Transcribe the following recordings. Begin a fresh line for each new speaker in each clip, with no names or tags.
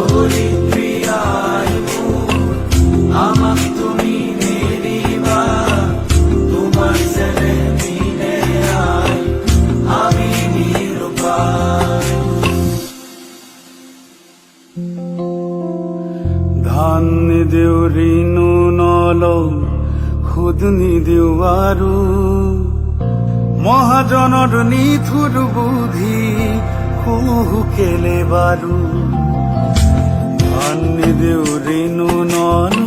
ধরিত্রী আয় মোর, আমাক তুমি নেরিবা, তোমার ছেলে মিলে আয়, আমি নিরুপায়। ধান নিদেও ঋণু নল, খুদ নিদেও আৰু, মহাজনৰ নিথুৰ বুদ্ধি কুহু কেলে বাৰু। ধান নিদেও ঋণু নল,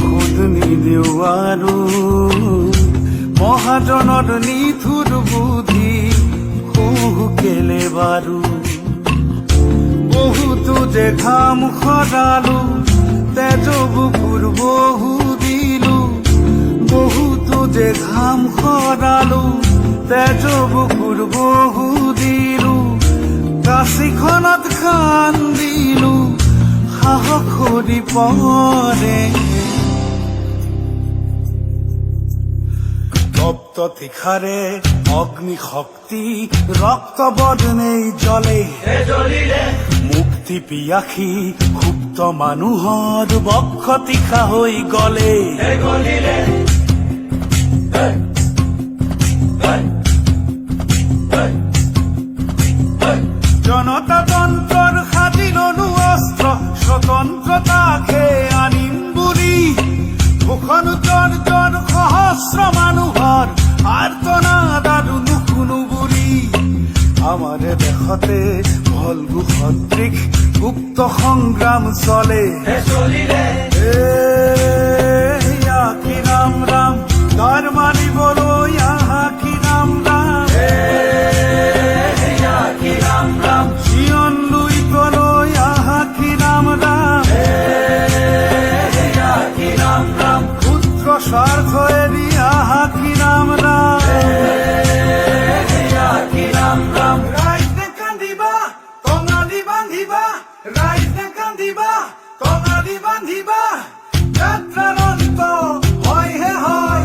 খুদ নিদেও আৰু, মহাজনৰ নিথুৰ বুদ্ধি কুহু কেলে বাৰু। বহুতো যে ঘাম খৰালো, তেজ বুকুৰ বহু দিলো, বহুতো যে ঘাম খৰালো, তেজ বুকুৰ বহু দিলো, কাশীখনত কান্দিলো, সাহস কৰি পৰে। তপ্ত তীখাৰে অগ্নি শক্তি, রক্ত বদনেই জ্বলে, মুক্তি পিয়াসী সুপ্ত মানুহৰ বক্ষ তীখা হৈ গলে। জনতা তন্ত্ৰৰ সাজি ললো অস্ত্ৰ, স্বতন্ত্ৰতাকে আনিম বুলি, ঘোষণ জৰ সহস্ৰ মানুহৰ আৰ্তনাদ আৰু নুশুনো বুলি। আমাৰ দেশতে ভলগু সদৃশ গুপ্ত সংগ্ৰাম চলে। এয়া কি ৰাম ৰাম, গাৰ মাৰিবলৈ আহা কি ৰাম ৰাম, এয়া কি ৰাম ৰাম, জীৱন লুইবলৈ আহা কি ৰাম ৰাম, এয়া কি ৰাম ৰাম, পুত্ৰ স্বাৰ্থ এৰি আহা কি ৰাম ৰাম, এয়া কি ৰাম ৰাম। ৰাইজে কান্দিবা টঙালি বান্ধিবা, ৰাইজে কান্দিবা টঙালি বান্ধিবা, যাত্ৰাৰ অন্ত হয় হে হয়।